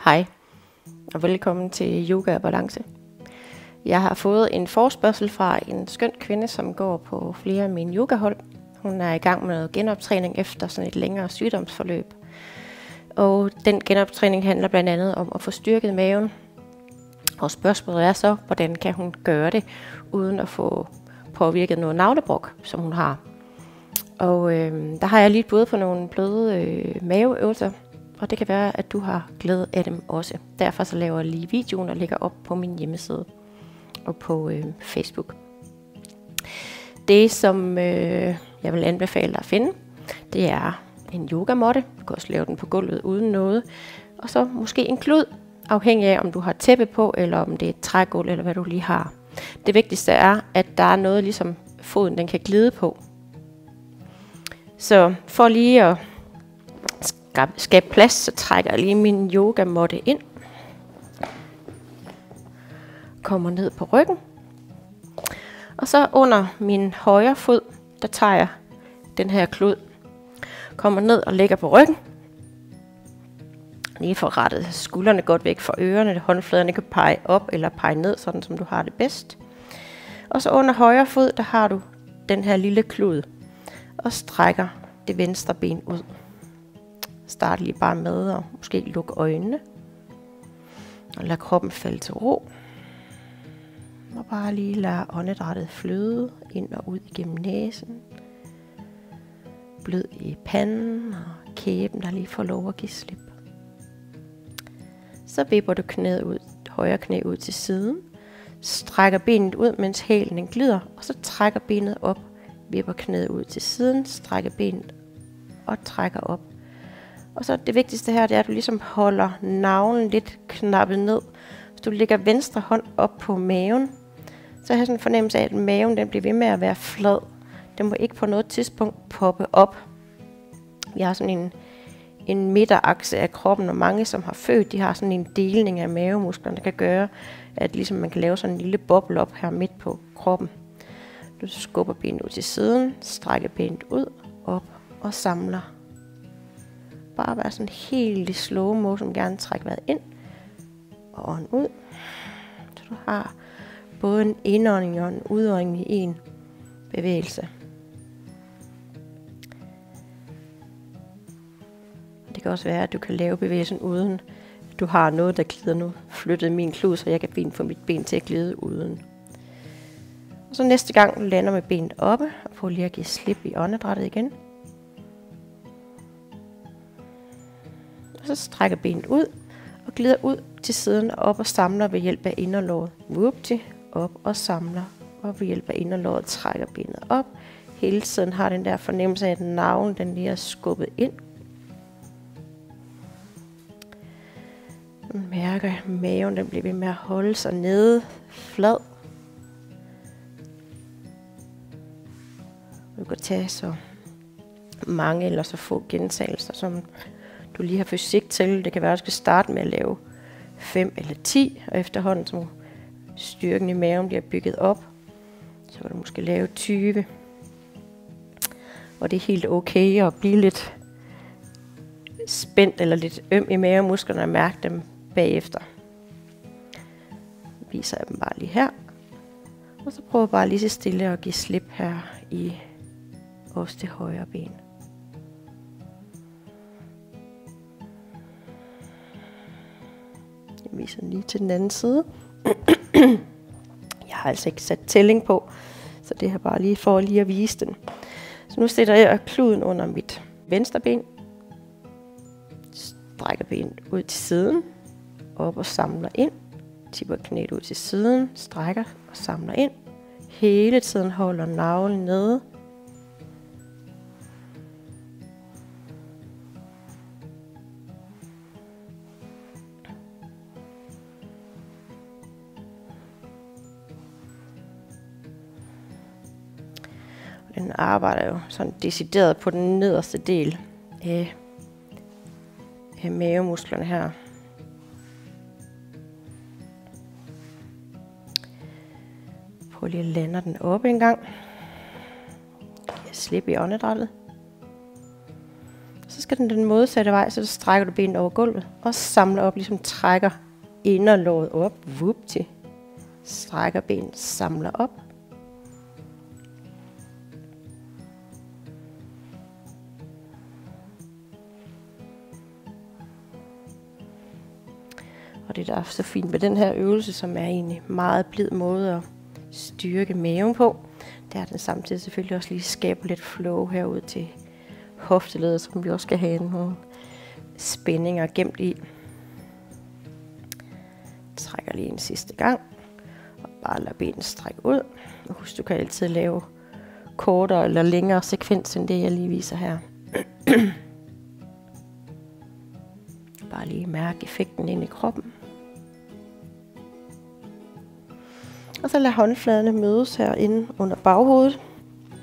Hej, og velkommen til Yoga og Balance. Jeg har fået en forespørgsel fra en skøn kvinde, som går på flere af mine yogahold. Hun er i gang med noget genoptræning efter sådan et længere sygdomsforløb. Og den genoptræning handler blandt andet om at få styrket maven. Og spørgsmålet er så, hvordan kan hun gøre det, uden at få påvirket noget navlebrok, som hun har. Og der har jeg lige bud på nogle bløde maveøvelser, og det kan være, at du har glæde af dem også. Derfor så laver jeg lige videoen og lægger op på min hjemmeside og på Facebook. Det, som jeg vil anbefale dig at finde, det er en yogamåtte. Du kan også lave den på gulvet uden noget. Og så måske en klud, afhængig af om du har tæppe på, eller om det er et trægulv, eller hvad du lige har. Det vigtigste er, at der er noget, ligesom foden den kan glide på. Så for lige at skabe plads, så trækker jeg lige min yogamåtte ind. Kommer ned på ryggen. Og så under min højre fod, der tager jeg den her klud. Kommer ned og lægger på ryggen. Lige får rettet skuldrene godt væk fra ørerne. Håndfladerne kan pege op eller pege ned, sådan som du har det bedst. Og så under højre fod, der har du den her lille klud. Og strækker det venstre ben ud. Start lige bare med at måske lukke øjnene. Og lad kroppen falde til ro. Og bare lige lade åndedrættet flyde ind og ud igennem næsen. Blød i panden og kæben, der lige får lov at give slip. Så vipper du knæet ud, højre knæ ud til siden. Strækker benet ud, mens hælen glider. Og så trækker benet op. Vipper knæet ud til siden. Strækker benet og trækker op. Og så det vigtigste her, det er, at du ligesom holder navlen lidt knappet ned. Hvis du lægger venstre hånd op på maven, så har jeg sådan en fornemmelse af, at maven den bliver ved med at være flad. Den må ikke på noget tidspunkt poppe op. Vi har sådan en midterakse af kroppen, og mange, som har født, de har sådan en delning af mavemusklerne, der kan gøre, at ligesom man kan lave sådan en lille boble op her midt på kroppen. Du skubber benet ud til siden, strækker benet ud, op og samler. Bare være sådan helt i slow motion, gerne trække vejret ind og ånd ud. Så du har både en indånding og en udånding i en bevægelse. Det kan også være, at du kan lave bevægelsen uden, at du har noget, der glider nu. Flyttet min klud, så jeg kan få mit ben til at glide uden. Og så næste gang du lander med benet oppe, og prøv lige at give slip i åndedrættet igen. Og så strækker benet ud og glider ud til siden og op og samler ved hjælp af inderlåret. Whoopty, op og samler. Og ved hjælp af inderlåret trækker benet op. Hele tiden har den der fornemmelse af, at navlen den lige er skubbet ind. Mærker maven, den bliver ved med at holde sig nede, flad. Du kan tage så mange eller så få gentagelser, som du lige har fysik til. Det kan være, at du skal starte med at lave 5 eller 10, og efterhånden som styrken i maven bliver bygget op, så kan du måske lave 20. Og det er helt okay at blive lidt spændt eller lidt øm i mavemusklerne og mærke dem bagefter. Jeg viser jeg dem bare lige her. Og så prøv bare lige så stille at give slip her i også det højre ben. Jeg viser den lige til den anden side. Jeg har altså ikke sat tælling på, så det her bare lige for lige at vise den. Så nu sætter jeg kluden under mit venstre ben. Strækker benet ud til siden. Op og samler ind. Tipper knæet ud til siden. Strækker og samler ind. Hele tiden holder navlen nede. Den arbejder jo sådan decideret på den nederste del af mavemusklerne her. Prøv lige at lande den op en gang. Slip i åndedrættet. Så skal den modsatte vej, så strækker du benet over gulvet, og samler op, ligesom trækker inderlåret op, vupti. Strækker benet, samler op. Og det der er så fint med den her øvelse, som er egentlig meget blid måde at styrke maven på, det er, at den samtidig selvfølgelig også lige skaber lidt flow herud til hofteledet, som vi også skal have nogle spændinger gemt i. Trækker lige en sidste gang, og bare lad benet strække ud. Og husk, du kan altid lave kortere eller længere sekvens end det, jeg lige viser her. Bare lige mærke effekten ind i kroppen. Og så lad håndfladerne mødes herinde under baghovedet.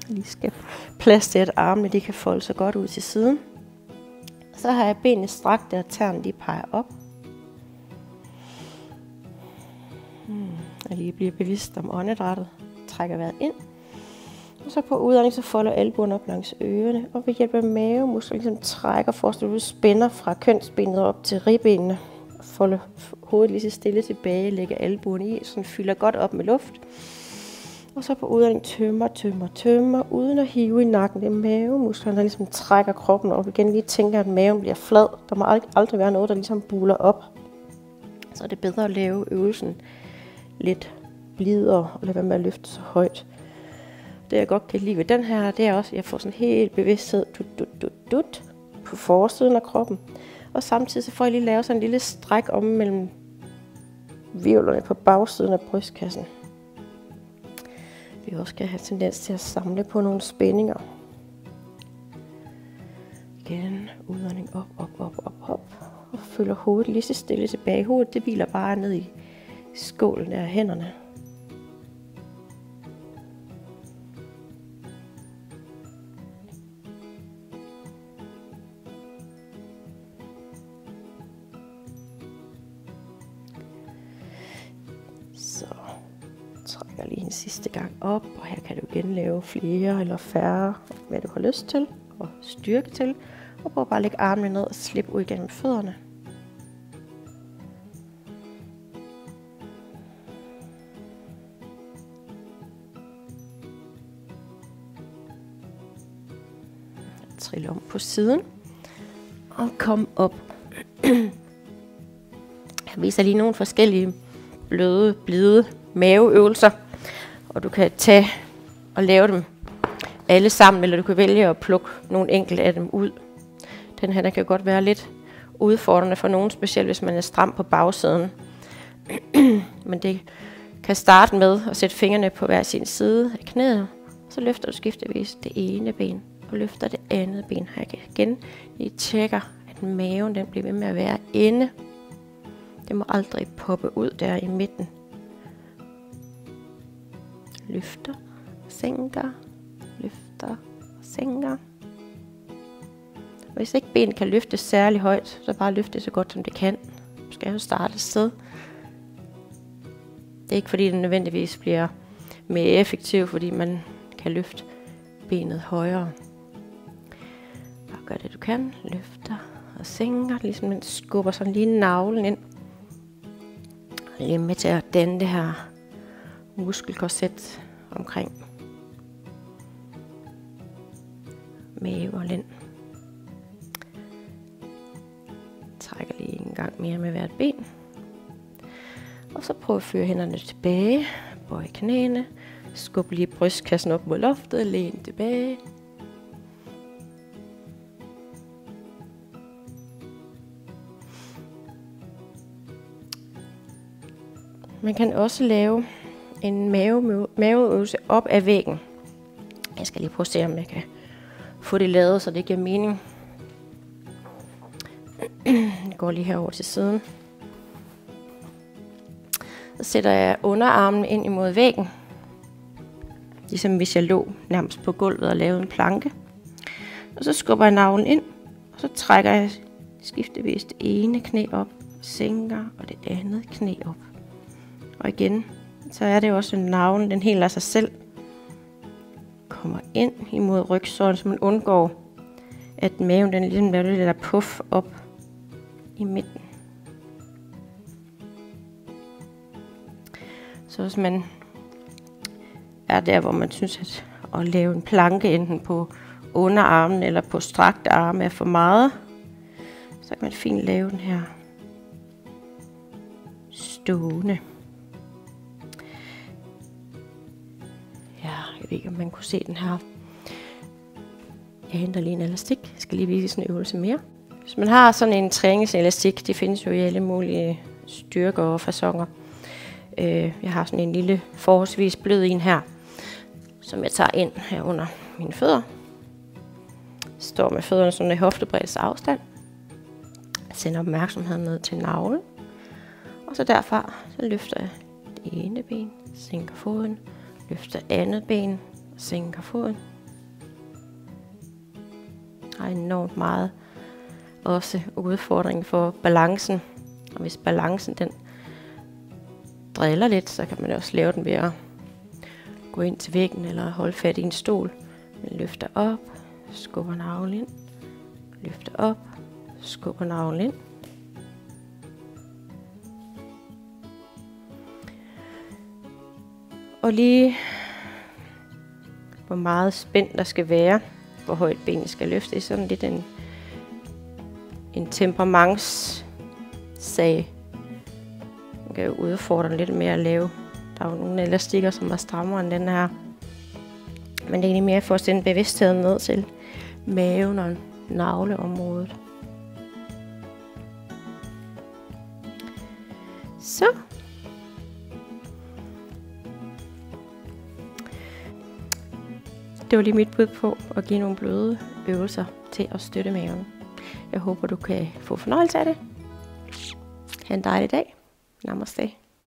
Lige skal plads til, at armene de kan folde sig godt ud til siden. Så har jeg benene strakte, og tæerne de peger op. Og lige bliver bevidst om åndedrættet. Trækker vejret ind. Og så på udånding, så folder albuerne op langs ørerne. Og ved hjælp af mavemuskler, ligesom trækker, forestil du spænder fra kønsbenet op til ribbenene. Folder hovedet lige så stille tilbage, lægger albuerne i, så den fylder godt op med luft. Og så på udånding tømmer, uden at hive i nakken. Det er mavemusklerne, der ligesom trækker kroppen op igen. Lige tænker, at maven bliver flad. Der må aldrig være noget, der ligesom buler op. Så er det bedre at lave øvelsen lidt blidere, og lade være med at løfte så højt. Det jeg godt kan lide ved den her, det er også, at jeg får sådan helt bevidsthed på forsiden af kroppen. Og samtidig så får jeg lige lavet sådan en lille stræk om mellem hvirvlerne på bagsiden af brystkassen. Vi også kan have tendens til at samle på nogle spændinger. Igen, udånding op. Og følger hovedet lige så stille tilbage. Hovedet det hviler bare ned i skålen af hænderne. Så trækker lige en sidste gang op, og her kan du igen lave flere eller færre, hvad du har lyst til og styrke til. Og prøv bare at lægge armene ned og slippe ud igennem fødderne. Trille om på siden og kom op. Jeg viser lige nogle forskellige blide maveøvelser, og du kan tage og lave dem alle sammen, eller du kan vælge at plukke nogle enkelte af dem ud. Den her der kan godt være lidt udfordrende for nogen, specielt hvis man er stram på bagsiden. Men det kan starte med at sætte fingrene på hver sin side af knæet, så løfter du skiftevis det ene ben og løfter det andet ben. Her kan igen lige tjekker, at maven den bliver ved med at være inde. Det må aldrig poppe ud der i midten. Løfter, sænker, løfter, sænker. Og hvis ikke benet kan løfte særlig højt, så bare løfte det så godt som det kan. Du skal jo starte et sted. Det er ikke fordi det nødvendigvis bliver mere effektivt, fordi man kan løfte benet højere. Bare gør det du kan. Løfter og sænker, ligesom man skubber sådan lige navlen ind. Lige med til at danne det her muskelkorset omkring mave og lænd. Trækker lige en gang mere med hvert ben. Og så prøv at føre hænderne tilbage. Bøj knæene. Skub lige brystkassen op mod loftet. Læn tilbage. Man kan også lave en maveøvelse op ad væggen. Jeg skal lige prøve at se, om jeg kan få det lavet, så det giver mening. Jeg går lige herover til siden. Så sætter jeg underarmen ind imod væggen. Ligesom hvis jeg lå nærmest på gulvet og lavede en planke. Og så skubber jeg navlen ind. Og så trækker jeg skiftevis det ene knæ op. Sænker og det andet knæ op. Og igen, så er det jo også navlen, den helt af sig selv. Kommer ind imod rygsøjlen, så man undgår, at maven den ligesom laver lidt der puff op i midten. Så hvis man er der, hvor man synes, at lave en planke enten på underarmen eller på strakte arme er for meget, så kan man fint lave den her stående. Ja, jeg ved ikke, om man kunne se den her. Jeg henter lige en elastik. Jeg skal lige vise en øvelse mere. Hvis man har sådan en træningselastik, det findes jo i alle mulige styrker og faconer. Jeg har sådan en lille forholdsvis blød en her, som jeg tager ind her under mine fødder. Står med fødderne sådan i hoftebredds afstand. Sender opmærksomheden ned til navlen. Og så derfra så løfter jeg det ene ben, sænker foden, løfter andet ben, sænker foden. Der er enormt meget også udfordring for balancen. Og hvis balancen den driller lidt, så kan man også lave den ved at gå ind til væggen eller holde fat i en stol. Man løfter op, skubber navlen ind, løfter op, skubber navlen ind. Og lige hvor meget spænd der skal være, hvor højt benet skal løfte, det er sådan lidt en temperamentssag. Man kan jo udfordre lidt mere at lave. Der er jo nogle elastikker, som er strammere end den her. Men det er egentlig mere for at sende bevidstheden ned til maven og navleområdet. Så. Det var lige mit bud på at give nogle bløde øvelser til at støtte maven. Jeg håber, du kan få fornøjelse af det. Ha' en dejlig dag. Namaste.